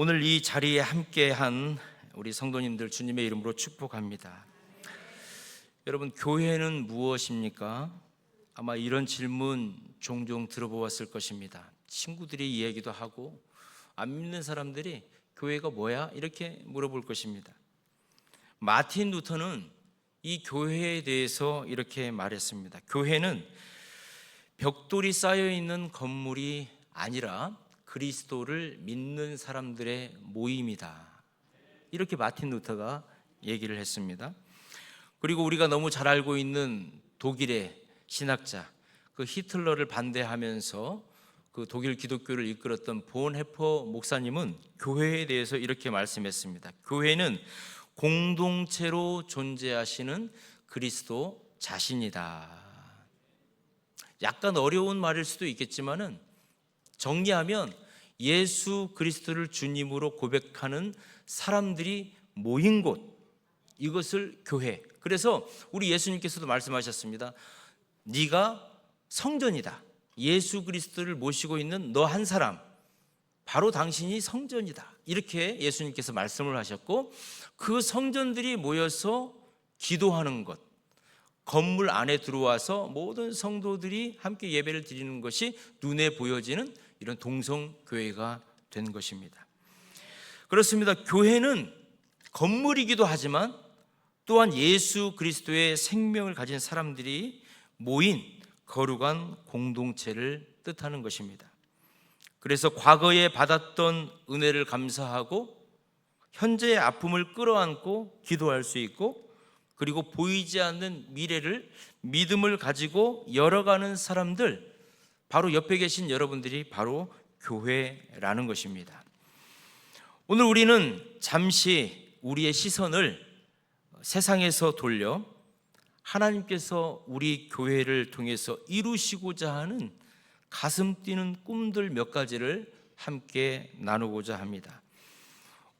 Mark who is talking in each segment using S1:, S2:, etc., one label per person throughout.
S1: 오늘 이 자리에 함께한 우리 성도님들 주님의 이름으로 축복합니다. 여러분, 교회는 무엇입니까? 아마 이런 질문 종종 들어보았을 것입니다. 친구들이 이야기도 하고 안 믿는 사람들이 교회가 뭐야? 이렇게 물어볼 것입니다. 마틴 루터는 이 교회에 대해서 이렇게 말했습니다. 교회는 벽돌이 쌓여있는 건물이 아니라 그리스도를 믿는 사람들의 모임이다. 이렇게 마틴 루터가 얘기를 했습니다. 그리고 우리가 너무 잘 알고 있는 독일의 신학자, 그 히틀러를 반대하면서 그 독일 기독교를 이끌었던 본헤퍼 목사님은 교회에 대해서 이렇게 말씀했습니다. 교회는 공동체로 존재하시는 그리스도 자신이다. 약간 어려운 말일 수도 있겠지만은 정리하면 예수 그리스도를 주님으로 고백하는 사람들이 모인 곳, 이것을 교회. 그래서 우리 예수님께서도 말씀하셨습니다. 네가 성전이다. 예수 그리스도를 모시고 있는 너 한 사람, 바로 당신이 성전이다. 이렇게 예수님께서 말씀을 하셨고, 그 성전들이 모여서 기도하는 것, 건물 안에 들어와서 모든 성도들이 함께 예배를 드리는 것이 눈에 보여지는 이런 동성교회가 된 것입니다. 그렇습니다. 교회는 건물이기도 하지만 또한 예수 그리스도의 생명을 가진 사람들이 모인 거룩한 공동체를 뜻하는 것입니다. 그래서 과거에 받았던 은혜를 감사하고 현재의 아픔을 끌어안고 기도할 수 있고, 그리고 보이지 않는 미래를 믿음을 가지고 열어가는 사람들, 바로 옆에 계신 여러분들이 바로 교회라는 것입니다. 오늘 우리는 잠시 우리의 시선을 세상에서 돌려 하나님께서 우리 교회를 통해서 이루시고자 하는 가슴 뛰는 꿈들 몇 가지를 함께 나누고자 합니다.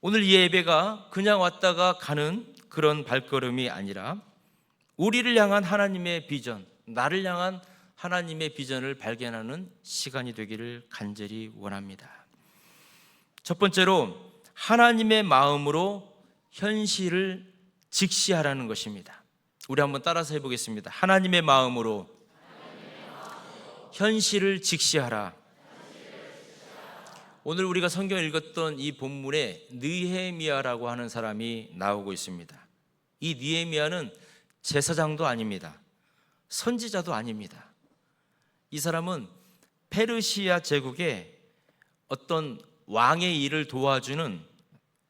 S1: 오늘 이 예배가 그냥 왔다가 가는 그런 발걸음이 아니라 우리를 향한 하나님의 비전, 나를 향한 하나님의 비전을 발견하는 시간이 되기를 간절히 원합니다. 첫 번째로 하나님의 마음으로 현실을 직시하라는 것입니다. 우리 한번 따라서 해보겠습니다. 하나님의 마음으로 현실을 직시하라. 오늘 우리가 성경을 읽었던 이 본문에 느헤미야라고 하는 사람이 나오고 있습니다. 이 느헤미야는 제사장도 아닙니다. 선지자도 아닙니다. 이 사람은 페르시아 제국의 어떤 왕의 일을 도와주는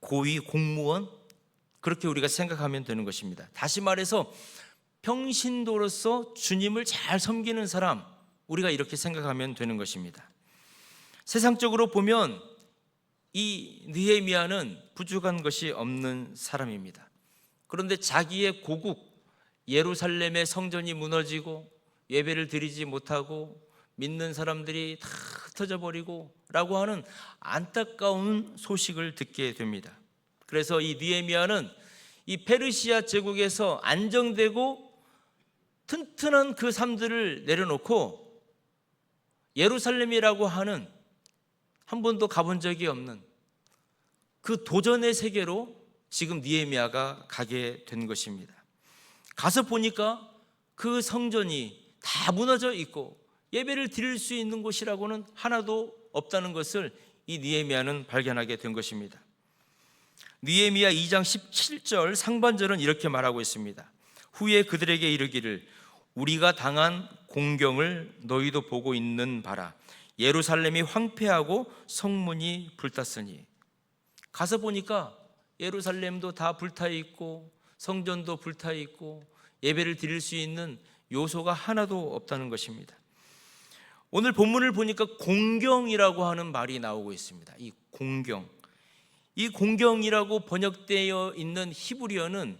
S1: 고위 공무원, 그렇게 우리가 생각하면 되는 것입니다. 다시 말해서 평신도로서 주님을 잘 섬기는 사람, 우리가 이렇게 생각하면 되는 것입니다. 세상적으로 보면 이 느헤미야는 부족한 것이 없는 사람입니다. 그런데 자기의 고국 예루살렘의 성전이 무너지고 예배를 드리지 못하고 믿는 사람들이 다 흩어져 버리고 라고 하는 안타까운 소식을 듣게 됩니다. 그래서 이 느헤미야는 이 페르시아 제국에서 안정되고 튼튼한 그 삶들을 내려놓고 예루살렘이라고 하는 한 번도 가본 적이 없는 그 도전의 세계로 지금 느헤미야가 가게 된 것입니다. 가서 보니까 그 성전이 다 무너져 있고 예배를 드릴 수 있는 곳이라고는 하나도 없다는 것을 이 느헤미야는 발견하게 된 것입니다. 느헤미야 2장 17절 상반절은 이렇게 말하고 있습니다. 후에 그들에게 이르기를 우리가 당한 공경을 너희도 보고 있는 바라. 예루살렘이 황폐하고 성문이 불탔으니. 가서 보니까 예루살렘도 다 불타 있고 성전도 불타 있고 예배를 드릴 수 있는 요소가 하나도 없다는 것입니다. 오늘 본문을 보니까 공경이라고 하는 말이 나오고 있습니다. 이 공경, 이 공경이라고 번역되어 있는 히브리어는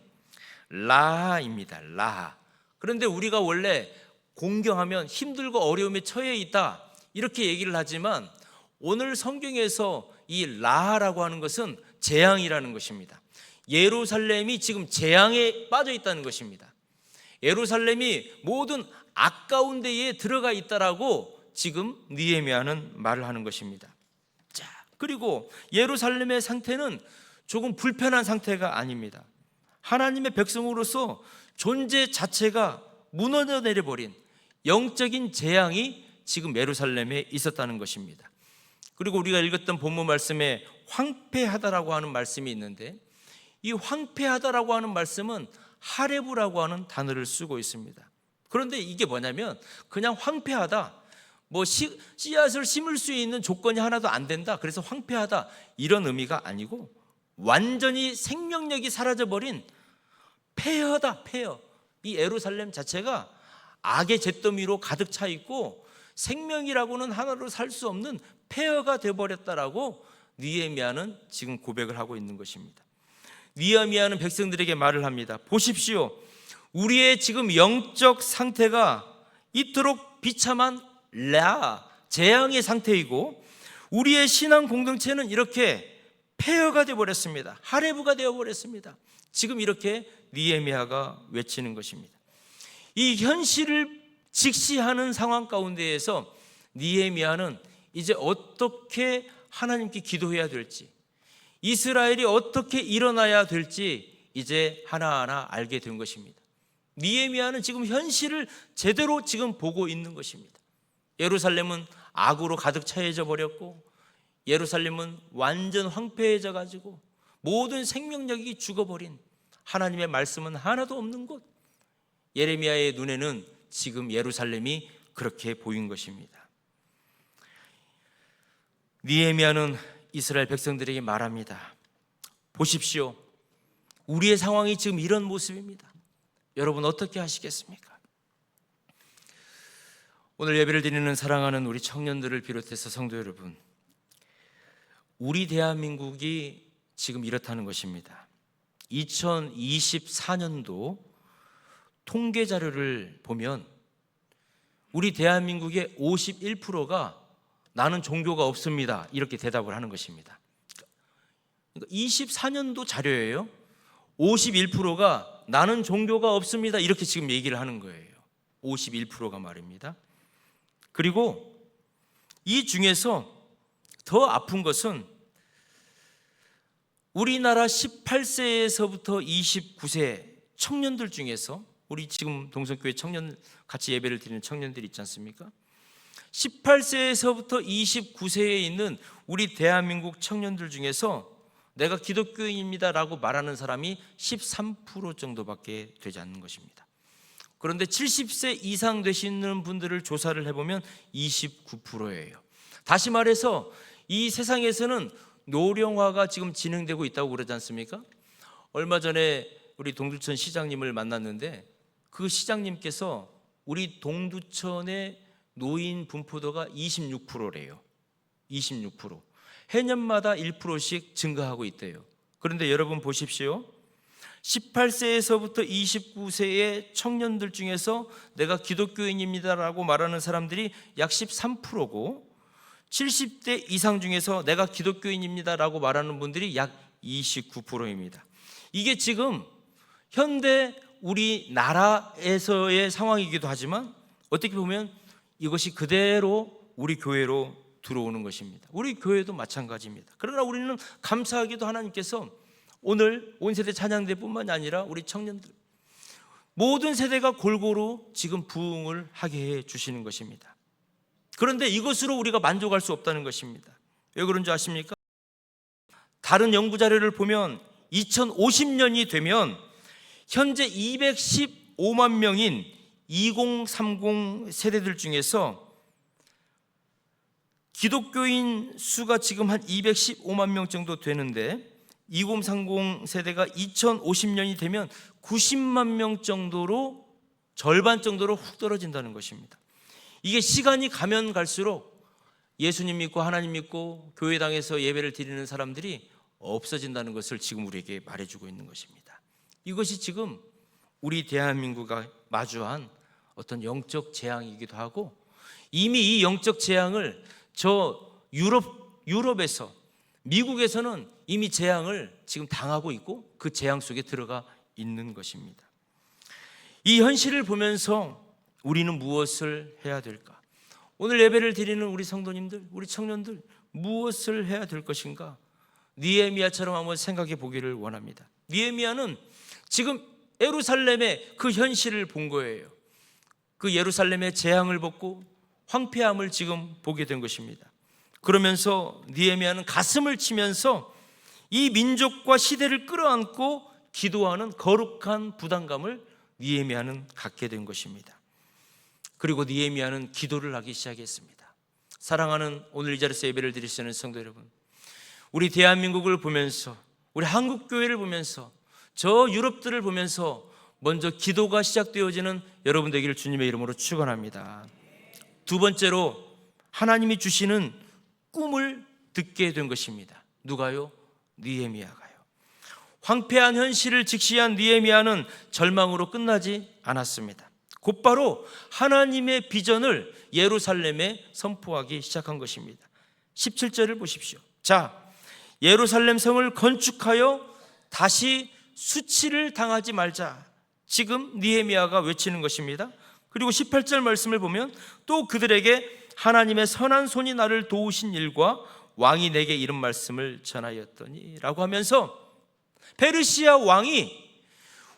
S1: 라하입니다. 라하. 그런데 우리가 원래 공경하면 힘들고 어려움에 처해 있다 이렇게 얘기를 하지만 오늘 성경에서 이 라하라고 하는 것은 재앙이라는 것입니다. 예루살렘이 지금 재앙에 빠져 있다는 것입니다. 예루살렘이 모든 악 가운데에 들어가 있다라고 지금 느헤미야는 말을 하는 것입니다. 자, 그리고 예루살렘의 상태는 조금 불편한 상태가 아닙니다. 하나님의 백성으로서 존재 자체가 무너져 내려버린 영적인 재앙이 지금 예루살렘에 있었다는 것입니다. 그리고 우리가 읽었던 본문 말씀에 황폐하다라고 하는 말씀이 있는데, 이 황폐하다라고 하는 말씀은 하레브라고 하는 단어를 쓰고 있습니다. 그런데 이게 뭐냐면 그냥 황폐하다, 씨앗을 심을 수 있는 조건이 하나도 안 된다, 그래서 황폐하다, 이런 의미가 아니고 완전히 생명력이 사라져버린 폐허다, 폐허. 이 예루살렘 자체가 악의 잿더미로 가득 차 있고 생명이라고는 하나로 살 수 없는 폐허가 되어버렸다라고 느헤미야는 지금 고백을 하고 있는 것입니다. 느헤미야는 백성들에게 말을 합니다. 보십시오, 우리의 지금 영적 상태가 이토록 비참한 재앙의 상태이고 우리의 신앙 공동체는 이렇게 폐허가 되어버렸습니다. 하레브가 되어버렸습니다. 지금 이렇게 느헤미야가 외치는 것입니다. 이 현실을 직시하는 상황 가운데에서 느헤미야는 이제 어떻게 하나님께 기도해야 될지, 이스라엘이 어떻게 일어나야 될지 이제 하나하나 알게 된 것입니다. 느헤미야는 지금 현실을 제대로 지금 보고 있는 것입니다. 예루살렘은 악으로 가득 차여져 버렸고, 예루살렘은 완전 황폐해져 가지고 모든 생명력이 죽어버린, 하나님의 말씀은 하나도 없는 곳, 예레미야의 눈에는 지금 예루살렘이 그렇게 보인 것입니다. 느헤미야는 이스라엘 백성들에게 말합니다. 보십시오, 우리의 상황이 지금 이런 모습입니다. 여러분 어떻게 하시겠습니까? 오늘 예배를 드리는 사랑하는 우리 청년들을 비롯해서 성도 여러분, 우리 대한민국이 지금 이렇다는 것입니다. 2024년도 통계 자료를 보면 우리 대한민국의 51%가 나는 종교가 없습니다, 이렇게 대답을 하는 것입니다. 그러니까 24년도 자료예요. 51%가 나는 종교가 없습니다, 이렇게 지금 얘기를 하는 거예요. 51%가 말입니다. 그리고 이 중에서 더 아픈 것은 우리나라 18세에서부터 29세 청년들 중에서, 우리 지금 동성교회 청년 같이 예배를 드리는 청년들 있지 않습니까? 18세에서부터 29세에 있는 우리 대한민국 청년들 중에서 내가 기독교인입니다라고 말하는 사람이 13% 정도밖에 되지 않는 것입니다. 그런데 70세 이상 되시는 분들을 조사를 해보면 29%예요. 다시 말해서 이 세상에서는 노령화가 지금 진행되고 있다고 그러지 않습니까? 얼마 전에 우리 동두천 시장님을 만났는데 그 시장님께서 우리 동두천의 노인 분포도가 26%래요. 26%. 해년마다 1%씩 증가하고 있대요. 그런데 여러분 보십시오, 18세에서부터 29세의 청년들 중에서 내가 기독교인입니다라고 말하는 사람들이 약 13%고, 70대 이상 중에서 내가 기독교인입니다라고 말하는 분들이 약 29%입니다. 이게 지금 현대 우리나라에서의 상황이기도 하지만 어떻게 보면 이것이 그대로 우리 교회로 들어오는 것입니다. 우리 교회도 마찬가지입니다. 그러나 우리는 감사하게도 하나님께서 오늘 온 세대 찬양대뿐만 아니라 우리 청년들 모든 세대가 골고루 지금 부흥을 하게 해 주시는 것입니다. 그런데 이것으로 우리가 만족할 수 없다는 것입니다. 왜 그런 줄 아십니까? 다른 연구 자료를 보면 2050년이 되면 현재 215만 명인 2030 세대들 중에서 기독교인 수가 지금 한 215만 명 정도 되는데 2030 세대가 2050년이 되면 90만 명 정도로, 절반 정도로 훅 떨어진다는 것입니다. 이게 시간이 가면 갈수록 예수님 믿고 하나님 믿고 교회당에서 예배를 드리는 사람들이 없어진다는 것을 지금 우리에게 말해주고 있는 것입니다. 이것이 지금 우리 대한민국이 마주한 어떤 영적 재앙이기도 하고, 이미 이 영적 재앙을 유럽에서, 미국에서는 이미 재앙을 지금 당하고 있고 그 재앙 속에 들어가 있는 것입니다. 이 현실을 보면서 우리는 무엇을 해야 될까? 오늘 예배를 드리는 우리 성도님들, 우리 청년들, 무엇을 해야 될 것인가? 느헤미야처럼 한번 생각해 보기를 원합니다. 느헤미야는 지금 예루살렘의 그 현실을 본 거예요. 그 예루살렘의 재앙을 벗고 황폐함을 지금 보게 된 것입니다. 그러면서 느헤미야는 가슴을 치면서 이 민족과 시대를 끌어안고 기도하는 거룩한 부담감을 느헤미야는 갖게 된 것입니다. 그리고 느헤미야는 기도를 하기 시작했습니다. 사랑하는 오늘 이 자리에서 예배를 드리시는 성도 여러분, 우리 대한민국을 보면서, 우리 한국교회를 보면서, 저 유럽들을 보면서 먼저 기도가 시작되어지는 여러분 되기를 주님의 이름으로 축원합니다. 두 번째로 하나님이 주시는 꿈을 듣게 된 것입니다. 누가요? 느헤미야가요. 황폐한 현실을 직시한 느헤미야는 절망으로 끝나지 않았습니다. 곧바로 하나님의 비전을 예루살렘에 선포하기 시작한 것입니다. 17절을 보십시오. 자, 예루살렘 성을 건축하여 다시 수치를 당하지 말자. 지금 느헤미야가 외치는 것입니다. 그리고 18절 말씀을 보면 또 그들에게 하나님의 선한 손이 나를 도우신 일과 왕이 내게 이런 말씀을 전하였더니 라고 하면서 페르시아 왕이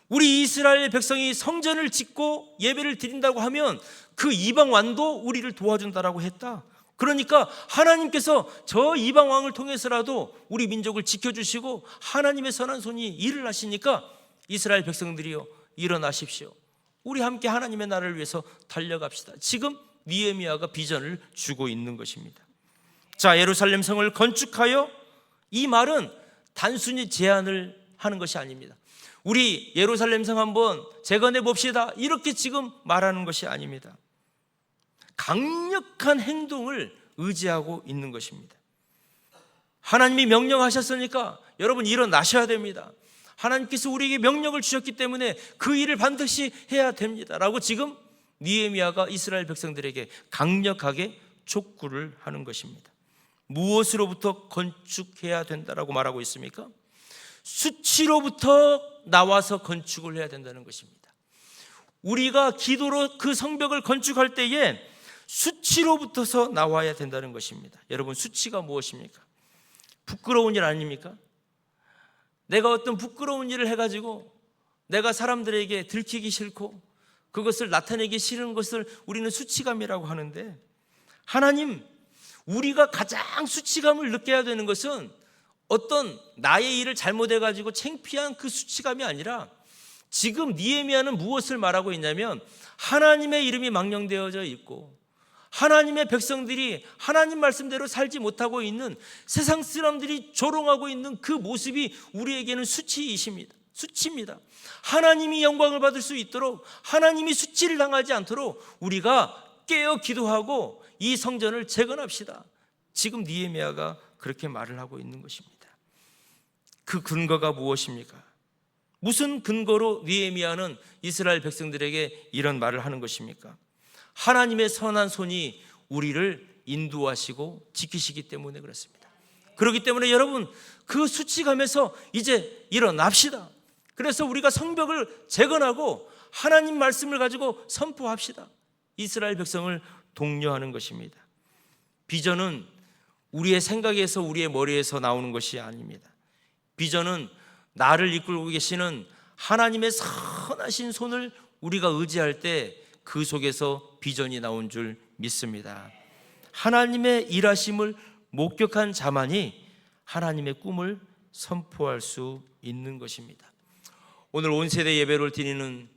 S1: 우리 이스라엘 백성이 성전을 짓고 예배를 드린다고 하면 그 이방 왕도 우리를 도와준다라고 했다. 그러니까 하나님께서 저 이방 왕을 통해서라도 우리 민족을 지켜주시고 하나님의 선한 손이 일을 하시니까 이스라엘 백성들이요, 일어나십시오. 우리 함께 하나님의 나라를 위해서 달려갑시다. 지금 느헤미야가 비전을 주고 있는 것입니다. 자, 예루살렘 성을 건축하여, 이 말은 단순히 제안을 하는 것이 아닙니다. 우리 예루살렘 성 한번 재건해 봅시다, 이렇게 지금 말하는 것이 아닙니다. 강력한 행동을 의지하고 있는 것입니다. 하나님이 명령하셨으니까 여러분 일어나셔야 됩니다. 하나님께서 우리에게 명령을 주셨기 때문에 그 일을 반드시 해야 됩니다 라고 지금 느헤미야가 이스라엘 백성들에게 강력하게 촉구를 하는 것입니다. 무엇으로부터 건축해야 된다라고 말하고 있습니까? 수치로부터 나와서 건축을 해야 된다는 것입니다. 우리가 기도로 그 성벽을 건축할 때에 수치로부터서 나와야 된다는 것입니다. 여러분, 수치가 무엇입니까? 부끄러운 일 아닙니까? 내가 어떤 부끄러운 일을 해가지고 내가 사람들에게 들키기 싫고 그것을 나타내기 싫은 것을 우리는 수치감이라고 하는데, 하나님, 우리가 가장 수치감을 느껴야 되는 것은 어떤 나의 일을 잘못해가지고 창피한 그 수치감이 아니라, 지금 느헤미야는 무엇을 말하고 있냐면 하나님의 이름이 망령되어져 있고 하나님의 백성들이 하나님 말씀대로 살지 못하고 있는, 세상 사람들이 조롱하고 있는 그 모습이 우리에게는 수치입니다. 하나님이 영광을 받을 수 있도록, 하나님이 수치를 당하지 않도록 우리가 깨어 기도하고 이 성전을 재건합시다. 지금 느헤미야가 그렇게 말을 하고 있는 것입니다. 그 근거가 무엇입니까? 무슨 근거로 느헤미야는 이스라엘 백성들에게 이런 말을 하는 것입니까? 하나님의 선한 손이 우리를 인도하시고 지키시기 때문에 그렇습니다. 그렇기 때문에 여러분, 그 수치감에서 이제 일어납시다. 그래서 우리가 성벽을 재건하고 하나님 말씀을 가지고 선포합시다. 이스라엘 백성을 독려하는 것입니다. 비전은 우리의 생각에서, 우리의 머리에서 나오는 것이 아닙니다. 비전은 나를 이끌고 계시는 하나님의 선하신 손을 우리가 의지할 때 그 속에서 비전이 나온 줄 믿습니다. 하나님의 일하심을 목격한 자만이 하나님의 꿈을 선포할 수 있는 것입니다. 오늘 온 세대 예배를 드리는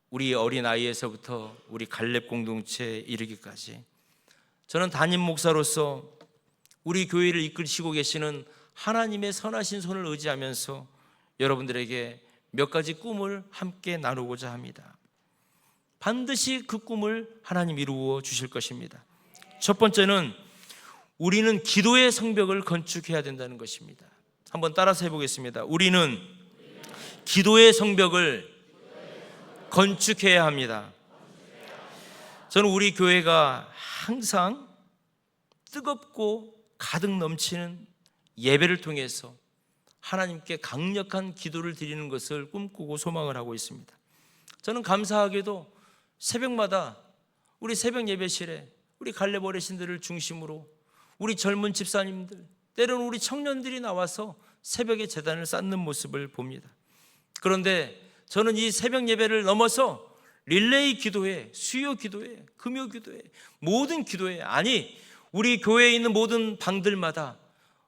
S1: 우리 어린아이에서부터 우리 갈렙 공동체에 이르기까지, 저는 담임 목사로서 우리 교회를 이끌시고 계시는 하나님의 선하신 손을 의지하면서 여러분들에게 몇 가지 꿈을 함께 나누고자 합니다. 반드시 그 꿈을 하나님 이루어 주실 것입니다. 첫 번째는 우리는 기도의 성벽을 건축해야 된다는 것입니다. 한번 따라서 해보겠습니다. 우리는 기도의 성벽을 건축해야 합니다. 저는 우리 교회가 항상 뜨겁고 가득 넘치는 예배를 통해서 하나님께 강력한 기도를 드리는 것을 꿈꾸고 소망을 하고 있습니다. 저는 감사하게도 새벽마다 우리 새벽 예배실에 우리 갈렙 어르신들을 중심으로 우리 젊은 집사님들, 때로는 우리 청년들이 나와서 새벽에 제단을 쌓는 모습을 봅니다. 그런데 저는 이 새벽 예배를 넘어서 릴레이 기도회, 수요 기도회, 금요 기도회, 모든 기도회, 아니 우리 교회에 있는 모든 방들마다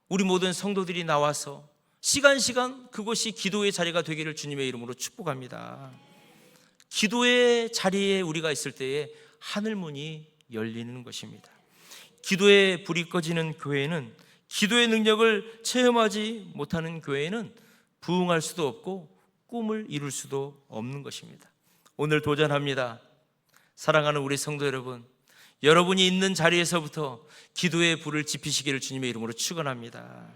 S1: 우리 모든 성도들이 나와서 시간 그곳이 기도의 자리가 되기를 주님의 이름으로 축복합니다. 기도의 자리에 우리가 있을 때에 하늘문이 열리는 것입니다. 기도의 불이 꺼지는 교회는, 기도의 능력을 체험하지 못하는 교회는 부흥할 수도 없고 꿈을 이룰 수도 없는 것입니다. 오늘 도전합니다. 사랑하는 우리 성도 여러분, 여러분이 있는 자리에서부터 기도의 불을 지피시기를 주님의 이름으로 축원합니다.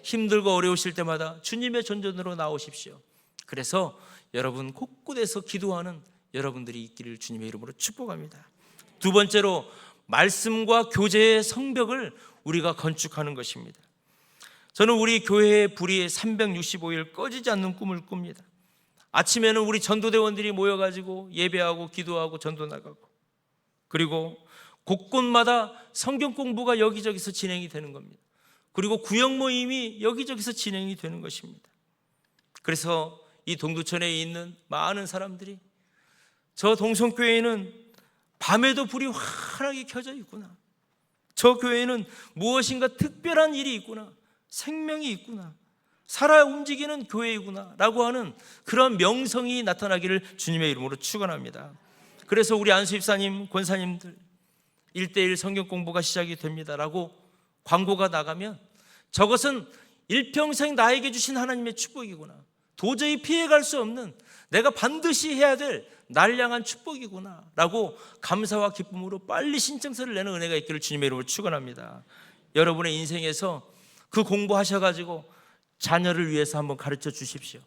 S1: 힘들고 어려우실 때마다 주님의 전전으로 나오십시오. 그래서 여러분 곳곳에서 기도하는 여러분들이 있기를 주님의 이름으로 축복합니다. 두 번째로, 말씀과 교제의 성벽을 우리가 건축하는 것입니다. 저는 우리 교회의 불이 365일 꺼지지 않는 꿈을 꿉니다. 아침에는 우리 전도대원들이 모여가지고 예배하고 기도하고 전도 나가고, 그리고 곳곳마다 성경 공부가 여기저기서 진행이 되는 겁니다. 그리고 구역 모임이 여기저기서 진행이 되는 것입니다. 그래서 이 동두천에 있는 많은 사람들이 저 동성교회에는 밤에도 불이 환하게 켜져 있구나, 저 교회에는 무엇인가 특별한 일이 있구나, 생명이 있구나, 살아 움직이는 교회이구나 라고 하는 그런 명성이 나타나기를 주님의 이름으로 축원합니다. 그래서 우리 안수 집사님, 권사님들 1:1 성경 공부가 시작이 됩니다 라고 광고가 나가면 저것은 일평생 나에게 주신 하나님의 축복이구나, 도저히 피해갈 수 없는, 내가 반드시 해야 될 날 향한 축복이구나 라고 감사와 기쁨으로 빨리 신청서를 내는 은혜가 있기를 주님의 이름으로 축원합니다. 여러분의 인생에서 그 공부하셔가지고 자녀를 위해서 한번 가르쳐 주십시오.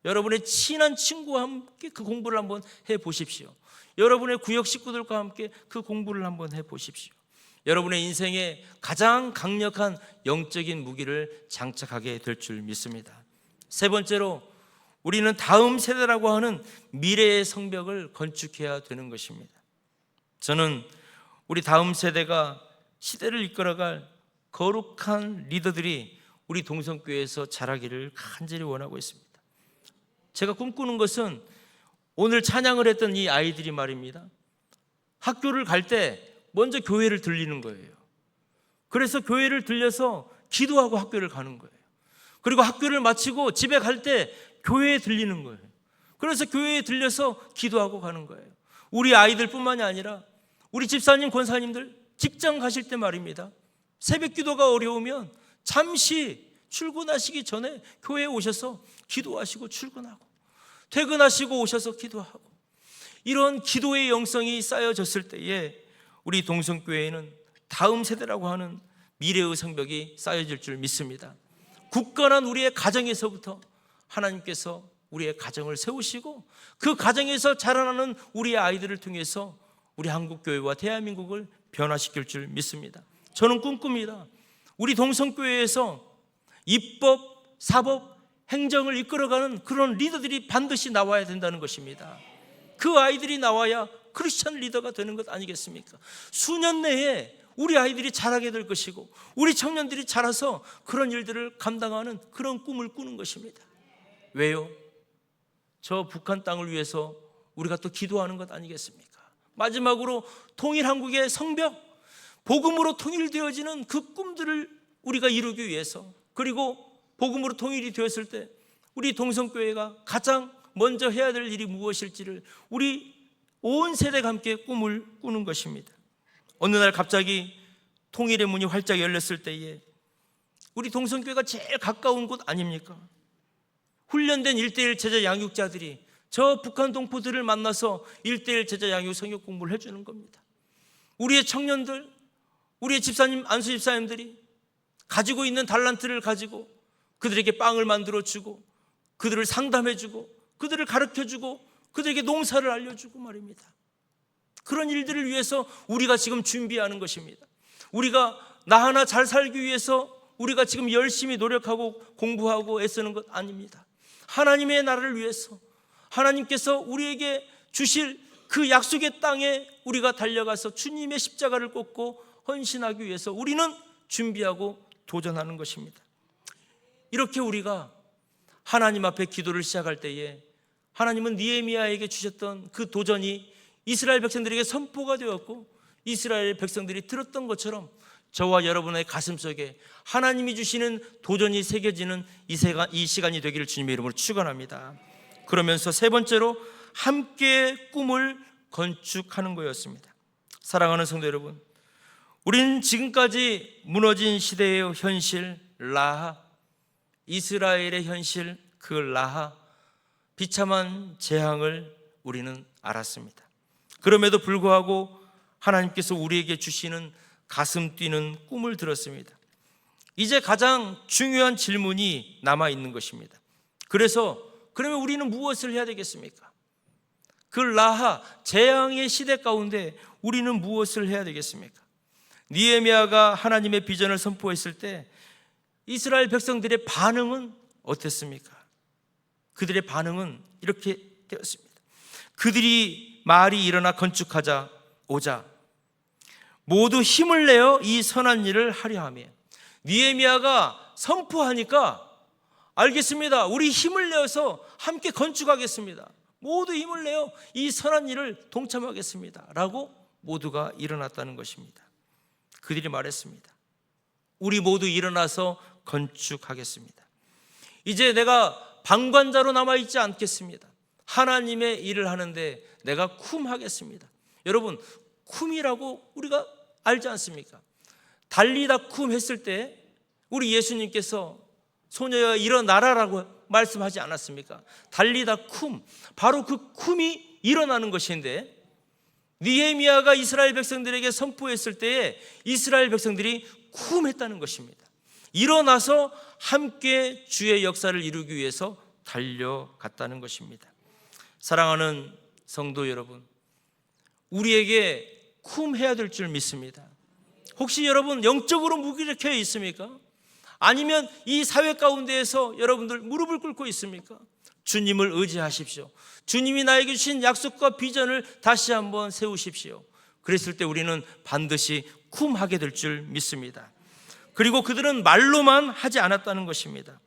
S1: 여러분의 친한 친구와 함께 그 공부를 한번 해보십시오. 여러분의 구역 식구들과 함께 그 공부를 한번 해보십시오. 여러분의 인생에 가장 강력한 영적인 무기를 장착하게 될 줄 믿습니다. 세 번째로, 우리는 다음 세대라고 하는 미래의 성벽을 건축해야 되는 것입니다. 저는 우리 다음 세대가 시대를 이끌어갈 거룩한 리더들이 우리 동성교회에서 자라기를 간절히 원하고 있습니다. 제가 꿈꾸는 것은 오늘 찬양을 했던 이 아이들이 말입니다, 학교를 갈 때 먼저 교회를 들리는 거예요. 그래서 교회를 들려서 기도하고 학교를 가는 거예요. 그리고 학교를 마치고 집에 갈 때 교회에 들리는 거예요. 그래서 교회에 들려서 기도하고 가는 거예요. 우리 아이들뿐만이 아니라 우리 집사님, 권사님들 직장 가실 때 말입니다, 새벽 기도가 어려우면 잠시 출근하시기 전에 교회에 오셔서 기도하시고 출근하고, 퇴근하시고 오셔서 기도하고, 이런 기도의 영성이 쌓여졌을 때에 우리 동성교회에는 다음 세대라고 하는 미래의 성벽이 쌓여질 줄 믿습니다. 굳건한 우리의 가정에서부터 하나님께서 우리의 가정을 세우시고 그 가정에서 자라나는 우리의 아이들을 통해서 우리 한국교회와 대한민국을 변화시킬 줄 믿습니다. 저는 꿈꿉니다. 우리 동성교회에서 입법, 사법, 행정을 이끌어가는 그런 리더들이 반드시 나와야 된다는 것입니다. 그 아이들이 나와야 크리스천 리더가 되는 것 아니겠습니까? 수년 내에 우리 아이들이 자라게 될 것이고 우리 청년들이 자라서 그런 일들을 감당하는 그런 꿈을 꾸는 것입니다. 왜요? 저 북한 땅을 위해서 우리가 또 기도하는 것 아니겠습니까? 마지막으로 통일 한국의 성벽, 복음으로 통일되어지는 그 꿈들을 우리가 이루기 위해서, 그리고 복음으로 통일이 되었을 때 우리 동성교회가 가장 먼저 해야 될 일이 무엇일지를 우리 온 세대가 함께 꿈을 꾸는 것입니다. 어느 날 갑자기 통일의 문이 활짝 열렸을 때에 우리 동성교회가 제일 가까운 곳 아닙니까? 훈련된 1:1 제자 양육자들이 저 북한 동포들을 만나서 1:1 제자 양육 성경 공부를 해주는 겁니다. 우리의 청년들, 우리의 집사님, 안수 집사님들이 가지고 있는 달란트를 가지고 그들에게 빵을 만들어주고 그들을 상담해주고 그들을 가르쳐주고 그들에게 농사를 알려주고 말입니다. 그런 일들을 위해서 우리가 지금 준비하는 것입니다. 우리가 나 하나 잘 살기 위해서 우리가 지금 열심히 노력하고 공부하고 애쓰는 것 아닙니다. 하나님의 나라를 위해서 하나님께서 우리에게 주실 그 약속의 땅에 우리가 달려가서 주님의 십자가를 꽂고 헌신하기 위해서 우리는 준비하고 도전하는 것입니다. 이렇게 우리가 하나님 앞에 기도를 시작할 때에 하나님은 느헤미야에게 주셨던 그 도전이 이스라엘 백성들에게 선포가 되었고 이스라엘 백성들이 들었던 것처럼 저와 여러분의 가슴 속에 하나님이 주시는 도전이 새겨지는 이 시간이 되기를 주님의 이름으로 축원합니다. 그러면서 세 번째로 함께 꿈을 건축하는 거였습니다. 사랑하는 성도 여러분, 우리는 지금까지 무너진 시대의 현실 라하, 이스라엘의 현실 그 라하, 비참한 재앙을 우리는 알았습니다. 그럼에도 불구하고 하나님께서 우리에게 주시는 가슴 뛰는 꿈을 들었습니다. 이제 가장 중요한 질문이 남아있는 것입니다. 그러면 우리는 무엇을 해야 되겠습니까? 그 라하, 재앙의 시대 가운데 우리는 무엇을 해야 되겠습니까? 느헤미야가 하나님의 비전을 선포했을 때 이스라엘 백성들의 반응은 어땠습니까? 그들의 반응은 이렇게 되었습니다. 그들이 말이 일어나 건축하자 오자 모두 힘을 내어 이 선한 일을 하려 하며, 느헤미야가 선포하니까 알겠습니다, 우리 힘을 내어서 함께 건축하겠습니다, 모두 힘을 내어 이 선한 일을 동참하겠습니다 라고 모두가 일어났다는 것입니다. 그들이 말했습니다. 우리 모두 일어나서 건축하겠습니다. 이제 내가 방관자로 남아있지 않겠습니다. 하나님의 일을 하는데 내가 쿰하겠습니다. 여러분, 쿰이라고 우리가 알지 않습니까? 달리다 쿰 했을 때 우리 예수님께서 소녀야 일어나라라고 말씀하지 않았습니까? 달리다 쿰, 바로 그 쿰이 일어나는 것인데, 느헤미야가 이스라엘 백성들에게 선포했을 때에 이스라엘 백성들이 쿰했다는 것입니다. 일어나서 함께 주의 역사를 이루기 위해서 달려갔다는 것입니다. 사랑하는 성도 여러분, 우리에게 쿰해야 될 줄 믿습니다. 혹시 여러분 영적으로 무기력해 있습니까? 아니면 이 사회 가운데에서 여러분들 무릎을 꿇고 있습니까? 주님을 의지하십시오. 주님이 나에게 주신 약속과 비전을 다시 한번 세우십시오. 그랬을 때 우리는 반드시 쿰하게 될 줄 믿습니다. 그리고 그들은 말로만 하지 않았다는 것입니다.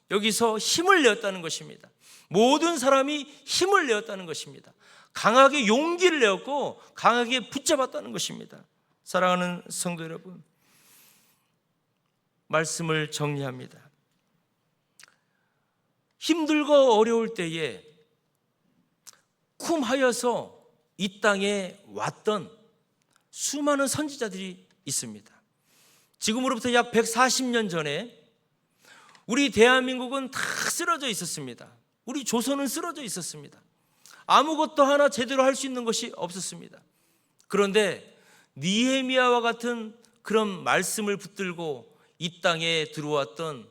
S1: 여기서 힘을 내었다는 것입니다. 모든 사람이 힘을 내었다는 것입니다. 강하게 용기를 내었고 강하게 붙잡았다는 것입니다. 사랑하는 성도 여러분, 말씀을 정리합니다. 힘들고 어려울 때에 쿰하여서 이 땅에 왔던 수많은 선지자들이 있습니다. 지금으로부터 약 140년 전에 우리 대한민국은 다 쓰러져 있었습니다. 우리 조선은 쓰러져 있었습니다. 아무것도 하나 제대로 할 수 있는 것이 없었습니다. 그런데 느헤미야와 같은 그런 말씀을 붙들고 이 땅에 들어왔던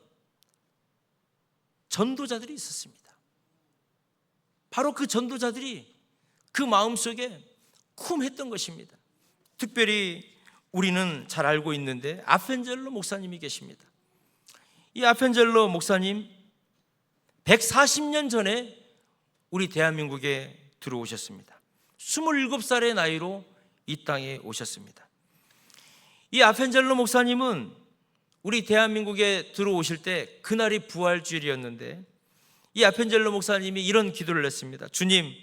S1: 전도자들이 있었습니다. 바로 그 전도자들이 그 마음속에 쿰했던 것입니다. 특별히 우리는 잘 알고 있는데 아펜젤로 목사님이 계십니다. 이 아펜젤로 목사님 140년 전에 우리 대한민국에 들어오셨습니다. 27살의 나이로 이 땅에 오셨습니다. 이 아펜젤로 목사님은 우리 대한민국에 들어오실 때 그날이 부활주일이었는데 이 아펜젤로 목사님이 이런 기도를 했습니다. 주님,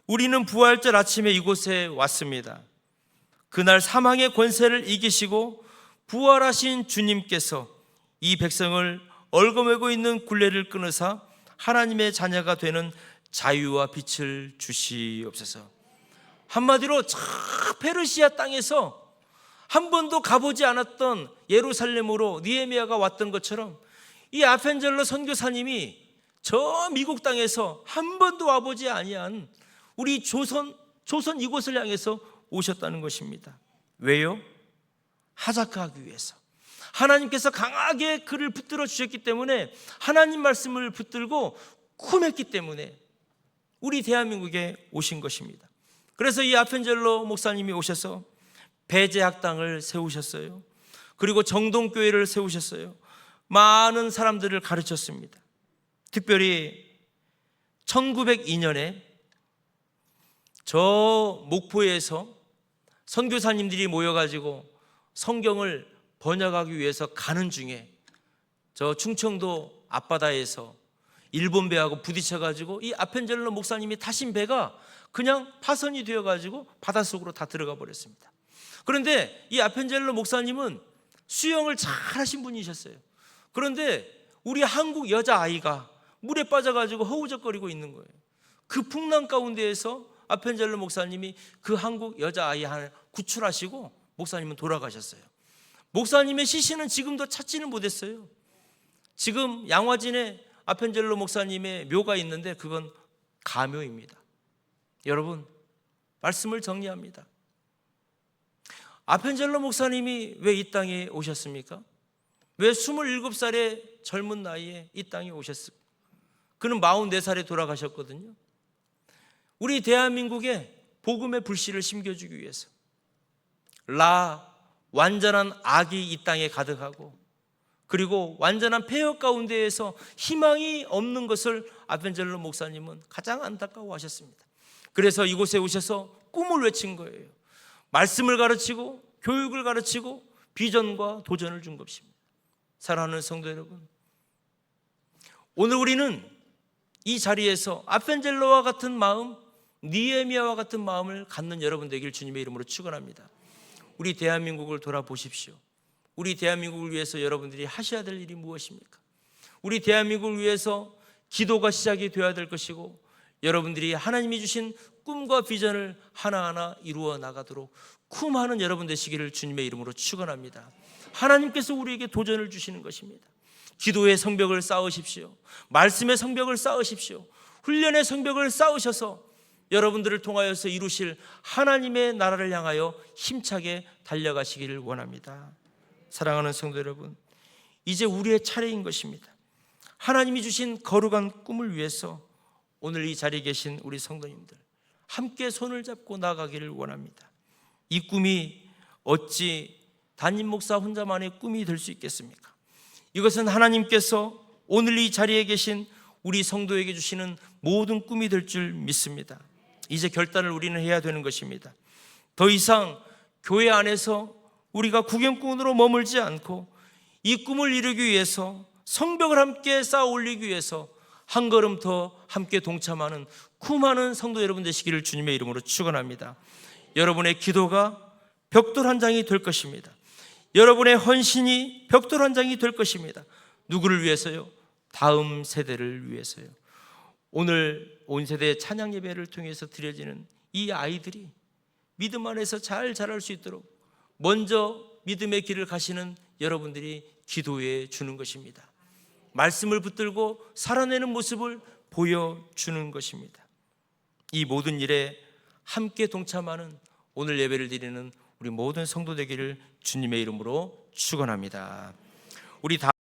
S1: 우리는 부활절 아침에 이곳에 왔습니다. 그날 사망의 권세를 이기시고 부활하신 주님께서 이 백성을 얽어매고 있는 굴레를 끊으사 하나님의 자녀가 되는 자유와 빛을 주시옵소서. 한마디로 저 페르시아 땅에서 한 번도 가보지 않았던 예루살렘으로 느헤미야가 왔던 것처럼 이 아펜젤로 선교사님이 저 미국 땅에서 한 번도 와보지 아니한 우리 조선 이곳을 향해서 오셨다는 것입니다. 왜요? 하작하기 위해서. 하나님께서 강하게 그를 붙들어 주셨기 때문에, 하나님 말씀을 붙들고 쿰했기 때문에 우리 대한민국에 오신 것입니다. 그래서 이 아펜젤로 목사님이 오셔서 배제학당을 세우셨어요. 그리고 정동교회를 세우셨어요. 많은 사람들을 가르쳤습니다. 특별히 1902년에 저 목포에서 선교사님들이 모여가지고 성경을 번역하기 위해서 가는 중에 저 충청도 앞바다에서 일본 배하고 부딪혀가지고 이 아펜젤로 목사님이 타신 배가 그냥 파손이 되어가지고 바닷속으로 다 들어가 버렸습니다. 그런데 이 아펜젤로 목사님은 수영을 잘 하신 분이셨어요. 그런데 우리 한국 여자아이가 물에 빠져가지고 허우적거리고 있는 거예요. 그 풍랑 가운데에서 아펜젤로 목사님이 그 한국 여자아이 하나 구출하시고 목사님은 돌아가셨어요. 목사님의 시신은 지금도 찾지는 못했어요. 지금 양화진에 아펜젤로 목사님의 묘가 있는데 그건 가묘입니다. 여러분, 말씀을 정리합니다. 아펜젤로 목사님이 왜 이 땅에 오셨습니까? 왜 27살의 젊은 나이에 이 땅에 오셨을까? 그는 44살에 돌아가셨거든요. 우리 대한민국에 복음의 불씨를 심겨주기 위해서 완전한 악이 이 땅에 가득하고 그리고 완전한 폐허 가운데에서 희망이 없는 것을 아펜젤로 목사님은 가장 안타까워하셨습니다. 그래서 이곳에 오셔서 꿈을 외친 거예요. 말씀을 가르치고 교육을 가르치고 비전과 도전을 준 것입니다. 사랑하는 성도 여러분, 오늘 우리는 이 자리에서 아펜젤로와 같은 마음, 느헤미야와 같은 마음을 갖는 여러분 되길 주님의 이름으로 축원합니다. 우리 대한민국을 돌아보십시오. 우리 대한민국을 위해서 여러분들이 하셔야 될 일이 무엇입니까? 우리 대한민국을 위해서 기도가 시작이 되어야 될 것이고 여러분들이 하나님이 주신 꿈과 비전을 하나하나 이루어 나가도록 쿰하는 여러분 되시기를 주님의 이름으로 축원합니다. 하나님께서 우리에게 도전을 주시는 것입니다. 기도의 성벽을 쌓으십시오. 말씀의 성벽을 쌓으십시오. 훈련의 성벽을 쌓으셔서 여러분들을 통하여서 이루실 하나님의 나라를 향하여 힘차게 달려가시기를 원합니다. 사랑하는 성도 여러분, 이제 우리의 차례인 것입니다. 하나님이 주신 거룩한 꿈을 위해서 오늘 이 자리에 계신 우리 성도님들 함께 손을 잡고 나가기를 원합니다. 이 꿈이 어찌 담임 목사 혼자만의 꿈이 될 수 있겠습니까? 이것은 하나님께서 오늘 이 자리에 계신 우리 성도에게 주시는 모든 꿈이 될 줄 믿습니다. 이제 결단을 우리는 해야 되는 것입니다. 더 이상 교회 안에서 우리가 구경꾼으로 머물지 않고 이 꿈을 이루기 위해서 성벽을 함께 쌓아 올리기 위해서 한 걸음 더 함께 동참하는 쿰하는 성도 여러분 되시기를 주님의 이름으로 축원합니다. 여러분의 기도가 벽돌 한 장이 될 것입니다. 여러분의 헌신이 벽돌 한 장이 될 것입니다. 누구를 위해서요? 다음 세대를 위해서요. 오늘 온 세대 찬양 예배를 통해서 드려지는 이 아이들이 믿음 안에서 잘 자랄 수 있도록 먼저 믿음의 길을 가시는 여러분들이 기도해 주는 것입니다. 말씀을 붙들고 살아내는 모습을 보여주는 것입니다. 이 모든 일에 함께 동참하는 오늘 예배를 드리는 우리 모든 성도 되기를 주님의 이름으로 축원합니다. 우리 다